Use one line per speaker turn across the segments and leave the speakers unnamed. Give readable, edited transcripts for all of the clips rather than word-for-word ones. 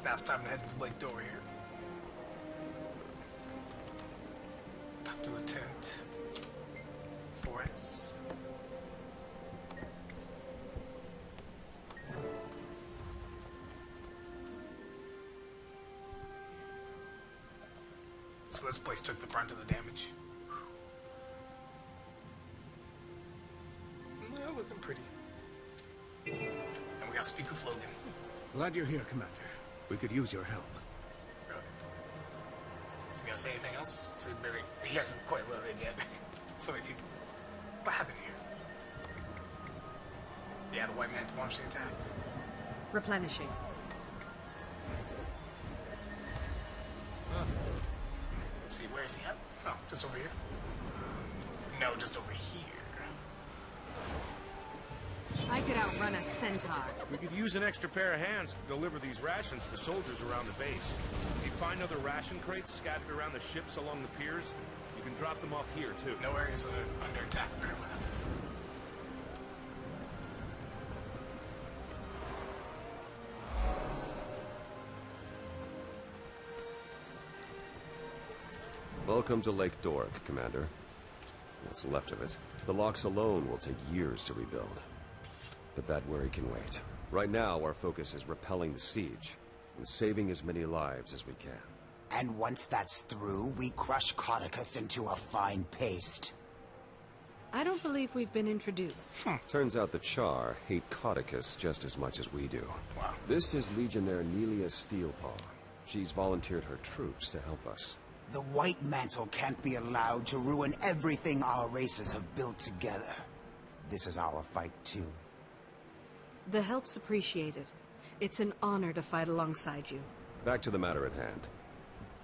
Now it's time to head to Lake Doric. Talk to Lieutenant Forrest. So this place took the brunt of the damage. Well, looking pretty. And we got Speaker Flogan.
Glad you're here, Commander. We could use your help.
Really? Is he gonna say anything else? So maybe he hasn't quite loaded yet. So maybe, what happened here? Yeah, the white man launched the attack.
Replenishing.
Let's see, where is he at? Oh, just over here. No, just over here.
I could outrun a centaur.
We could use an extra pair of hands to deliver these rations to soldiers around the base. If you find other ration crates scattered around the ships along the piers, you can drop them off here, too.
No areas are under attack, apparently.
Welcome to Lake Doric, Commander. What's left of it. The locks alone will take years to rebuild. But that worry can wait. Right now, our focus is repelling the siege and saving as many lives as we can.
And once that's through, we crush Codicus into a fine paste.
I don't believe we've been introduced.
Turns out the Char hate Codicus just as much as we do.
Wow.
This is Legionnaire Nelia Steelpaw. She's volunteered her troops to help us.
The White Mantle can't be allowed to ruin everything our races have built together. This is our fight, too.
The help's appreciated. It's an honor to fight alongside you.
Back to the matter at hand.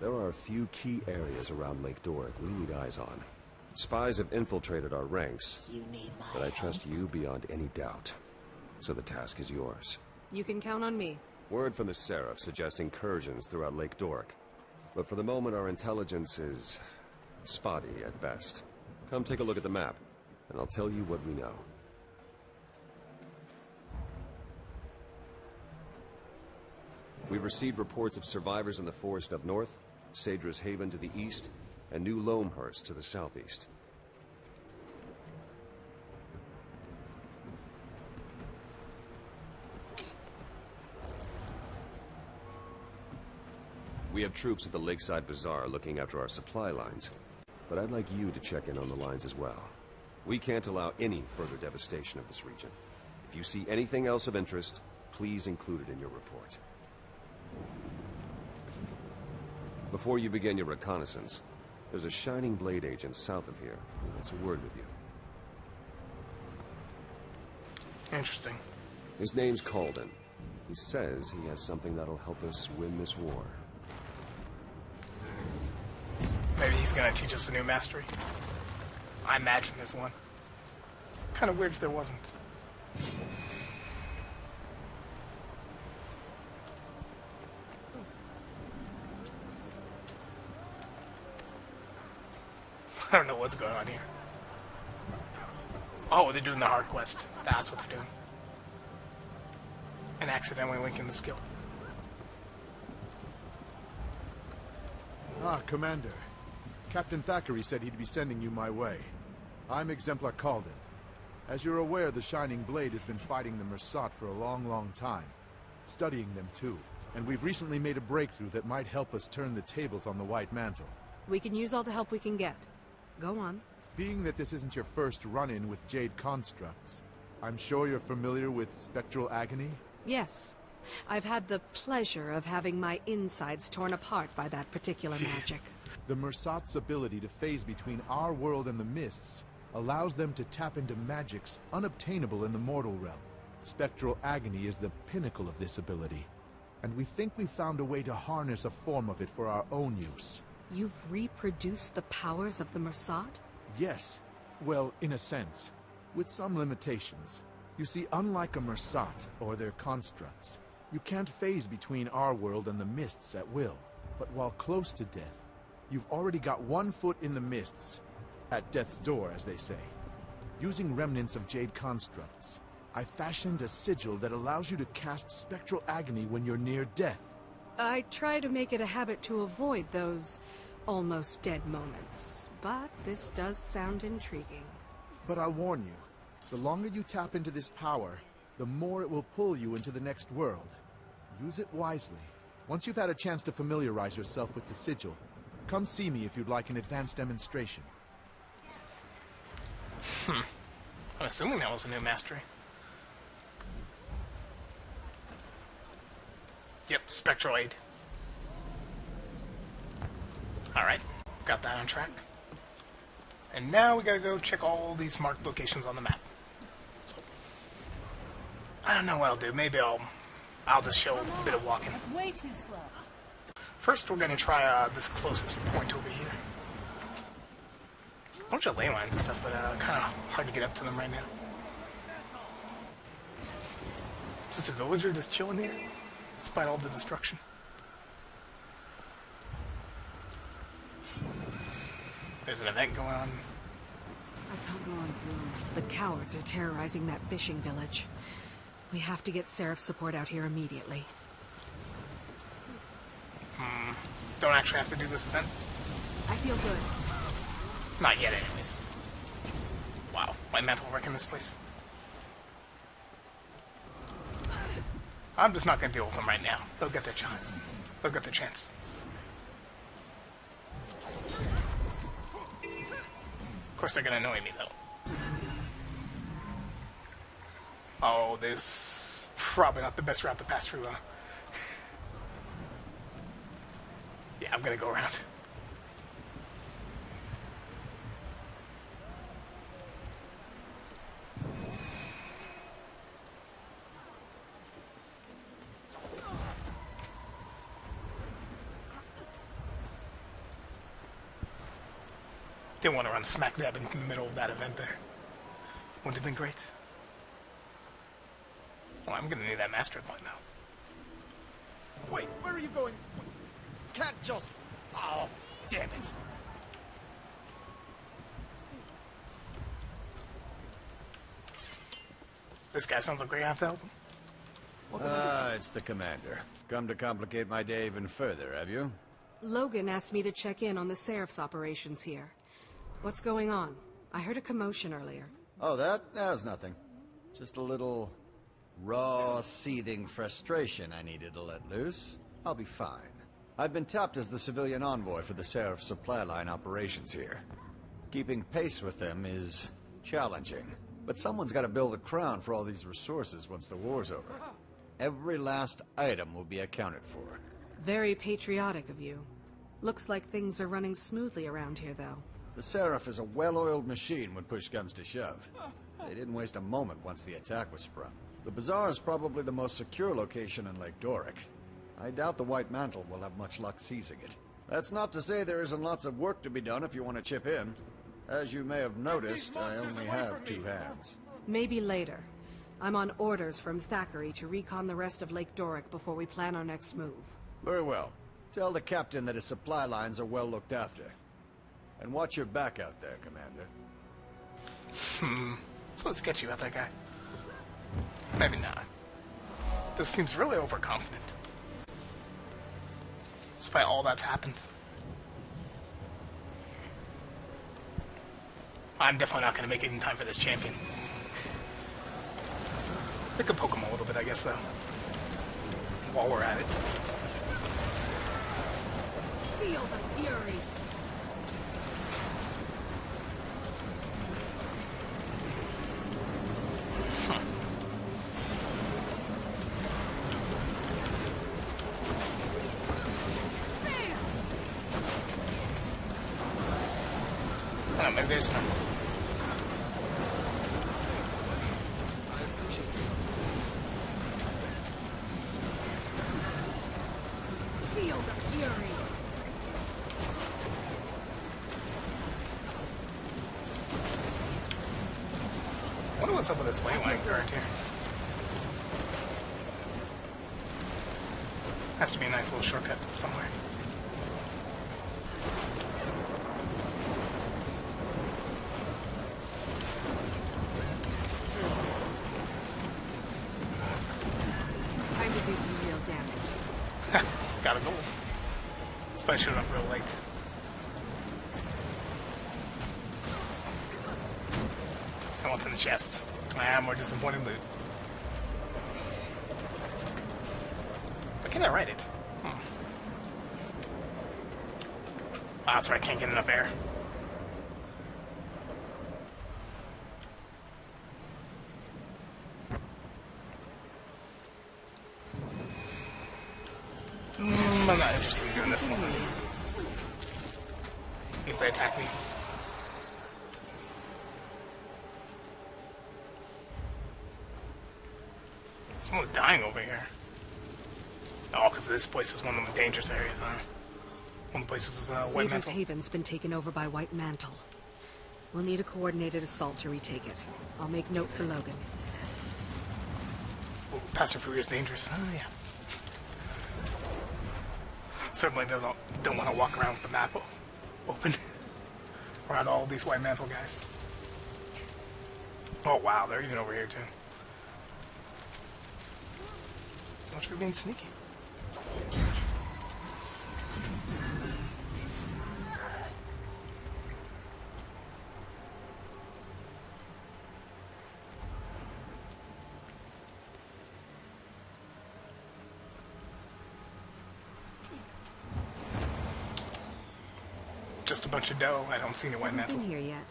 There are a few key areas around Lake Doric we need eyes on. Spies have infiltrated our ranks,
You need my
but I
help.
trust you beyond any doubt. So the task is yours.
You can count on me.
Word from the Seraph suggests incursions throughout Lake Doric. But for the moment, our intelligence is spotty at best. Come take a look at the map, and I'll tell you what we know. We've received reports of survivors in the forest up north, Sadra's Haven to the east, and New Loamhurst to the southeast. We have troops at the Lakeside Bazaar looking after our supply lines, but I'd like you to check in on the lines as well. We can't allow any further devastation of this region. If you see anything else of interest, please include it in your report. Before you begin your reconnaissance, there's a Shining Blade agent south of here who wants a word with you.
Interesting.
His name's Calden. He says he has something that'll help us win this war.
Maybe he's gonna teach us a new mastery. I imagine there's one. Kind of weird if there wasn't. I don't know what's going on here. Oh, they're doing the hard quest. That's what they're doing. And accidentally linking the skill.
Ah, Commander. Captain Thackeray said he'd be sending you my way. I'm Exemplar Calden. As you're aware, the Shining Blade has been fighting the Mersat for a long time. Studying them, too. And we've recently made a breakthrough that might help us turn the tables on the White Mantle.
We can use all the help we can get. Go on.
Being that this isn't your first run-in with Jade constructs, I'm sure you're familiar with Spectral Agony?
Yes. I've had the pleasure of having my insides torn apart by that particular magic.
The Mersat's ability to phase between our world and the Mists allows them to tap into magics unobtainable in the mortal realm. Spectral Agony is the pinnacle of this ability, and we think we've found a way to harness a form of it for our own use.
You've reproduced the powers of the Mersat?
Yes. Well, in a sense. With some limitations. You see, unlike a Mersat or their constructs, you can't phase between our world and the Mists at will. But while close to death, you've already got one foot in the Mists. At death's door, as they say. Using remnants of Jade constructs, I fashioned a sigil that allows you to cast Spectral Agony when you're near death.
I try to make it a habit to avoid those almost dead moments, but this does sound intriguing.
But I'll warn you, the longer you tap into this power, the more it will pull you into the next world. Use it wisely. Once you've had a chance to familiarize yourself with the sigil, come see me if you'd like an advanced demonstration.
I'm assuming that was a new mastery. Yep, Spectroid. Alright, got that on track. And now we gotta go check all these marked locations on the map. So, I don't know what I'll do. Maybe I'll just show a bit of walking.
That's way too slow.
First, we're gonna try this closest point over here. A bunch of ley lines and stuff, but kind of hard to get up to them right now. Just a villager just chilling here, despite all the destruction. There's an event going on.
I can't go on through. The cowards are terrorizing that fishing village. We have to get Seraph support out here immediately.
Don't actually have to do this event.
I feel good.
Not yet, anyways. Wow, my mental wreck in this place. I'm just not gonna deal with them right now. They'll get their chance. They'll get their chance. Of course, they're gonna annoy me though. Oh, this probably not the best route to pass through, huh? Yeah, I'm gonna go around. Didn't want to run smack dab in the middle of that event there. Wouldn't have been great. Well, I'm gonna need that master point though.
Wait, where are you going? Can't just... Oh, damn it.
This guy sounds like we have to help him.
It's the commander. Come to complicate my day even further, have you?
Logan asked me to check in on the Seraph's operations here. What's going on? I heard a commotion earlier.
Oh, that was nothing. Just a little raw, seething frustration I needed to let loose. I'll be fine. I've been tapped as the civilian envoy for the Seraph supply line operations here. Keeping pace with them is challenging. But someone's got to build the crown for all these resources once the war's over. Every last item will be accounted for.
Very patriotic of you. Looks like things are running smoothly around here, though.
The Seraph is a well-oiled machine when push comes to shove. They didn't waste a moment once the attack was sprung. The bazaar is probably the most secure location in Lake Doric. I doubt the White Mantle will have much luck seizing it. That's not to say there isn't lots of work to be done if you want to chip in. As you may have noticed, I only have two hands.
Maybe later. I'm on orders from Thackeray to recon the rest of Lake Doric before we plan our next move.
Very well. Tell the captain that his supply lines are well looked after. And watch your back out there, Commander.
So sketchy about that guy. Maybe not. Just seems really overconfident. Despite all that's happened. I'm definitely not going to make it in time for this champion. I could poke him a little bit, I guess, though. While we're at it.
Feel the fury!
Oh, maybe there's none.
Feel the fury!
I wonder what's up with this ley line guard here. Has to be a nice little shortcut somewhere.
Time to do some real damage.
Got a goal. Especially up real late. And what's in the chest? More disappointing loot. Why can't I write it? Oh, that's right, I can't get enough air. I'm not interested in doing this one. If they attack me. Someone's dying over here. Oh, because this place is one of the dangerous areas, huh? One of the places is White
Savior's
Mantle.
Haven's been taken over by White Mantle. We'll need a coordinated assault to retake it. I'll make note for Logan.
Oh, Pastor Fury is dangerous. Oh, yeah. Certainly don't want to walk around with the map open around all these White Mantle guys. Oh, wow, they're even over here, too. So much for being sneaky. Just a bunch of dough. I don't see any White Mantle.
Been here yet?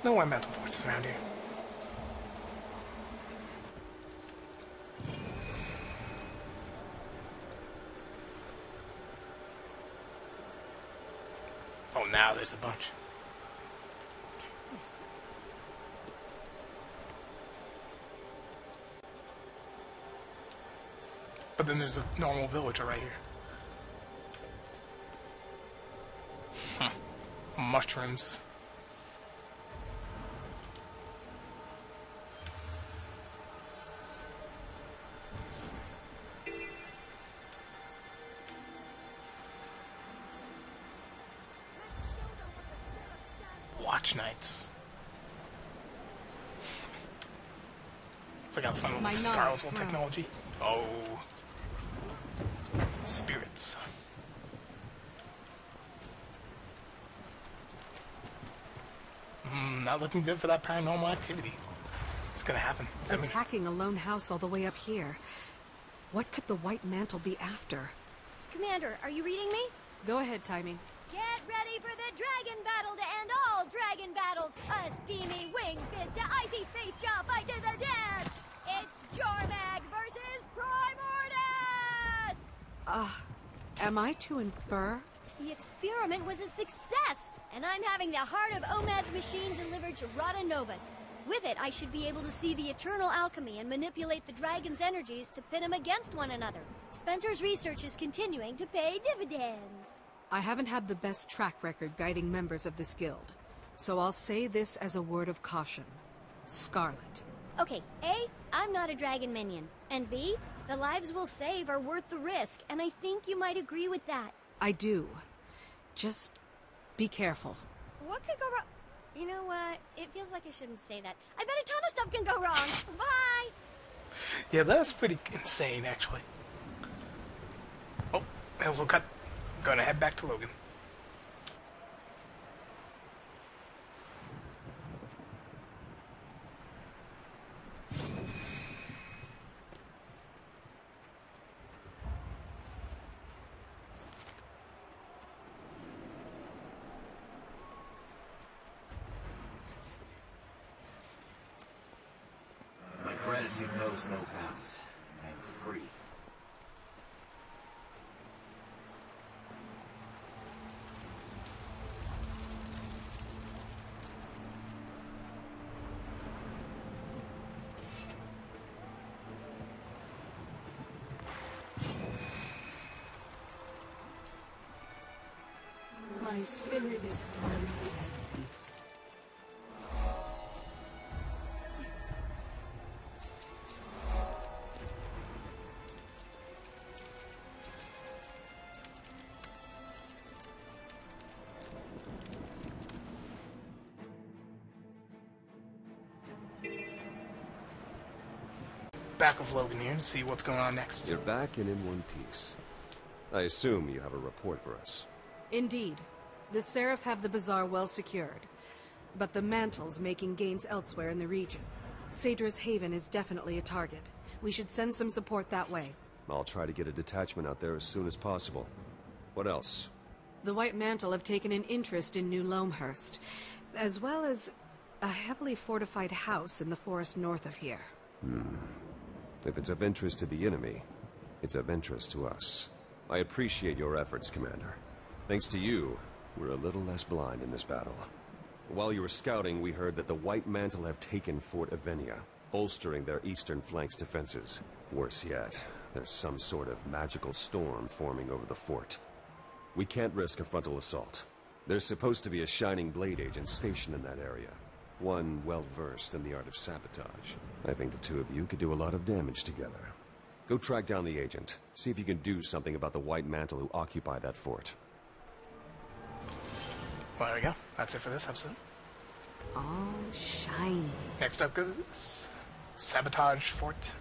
No White Mantle forces around here. Oh, now there's a bunch. But then there's a normal villager right here. Mushrooms. Watch nights. It's like some
My
Scarlet's
knowledge
old technology. Oh. Spirits. Not looking good for that paranormal activity. It's gonna happen.
Attacking a lone house all the way up here. What could the White Mantle be after?
Commander, are you reading me?
Go ahead, Timing.
Get ready for the dragon battle to end all dragon battles! A steamy wing fist to icy face jaw fight to the death! It's Jormag versus Primordus!
Am I to infer?
The experiment was a success, and I'm having the heart of Omad's machine delivered to Rada Novus. With it, I should be able to see the eternal alchemy and manipulate the dragon's energies to pit them against one another. Spencer's research is continuing to pay dividends.
I haven't had the best track record guiding members of this guild, so I'll say this as a word of caution. Scarlet.
Okay, A, I'm not a dragon minion, and B, the lives we'll save are worth the risk, and I think you might agree with that.
I do. Just be careful.
What could go wrong? You know what? It feels like I shouldn't say that. I bet a ton of stuff can go wrong. Bye!
Yeah, that's pretty insane, actually. Oh, Hills will cut. Gonna head back to Logan.
My gratitude knows no bounds. I am free.
My spirit is finally at peace.
back with Logan here to see what's going on next.
You're back and in one piece. I assume you have a report for us.
Indeed. The Seraph have the bazaar well secured, but the Mantle's making gains elsewhere in the region. Sadra's Haven is definitely a target. We should send some support that way.
I'll try to get a detachment out there as soon as possible. What else?
The White Mantle have taken an interest in New Loamhurst, as well as a heavily fortified house in the forest north of here.
If it's of interest to the enemy, it's of interest to us. I appreciate your efforts, Commander. Thanks to you, we're a little less blind in this battle. While you were scouting, we heard that the White Mantle have taken Fort Avenia, bolstering their eastern flank's defenses. Worse yet, there's some sort of magical storm forming over the fort. We can't risk a frontal assault. There's supposed to be a Shining Blade agent stationed in that area. One well-versed in the art of sabotage. I think the two of you could do a lot of damage together. Go track down the agent. See if you can do something about the White Mantle who occupy that fort.
Well, there we go. That's it for this episode.
Oh, shiny.
Next up goes Sabotage Fort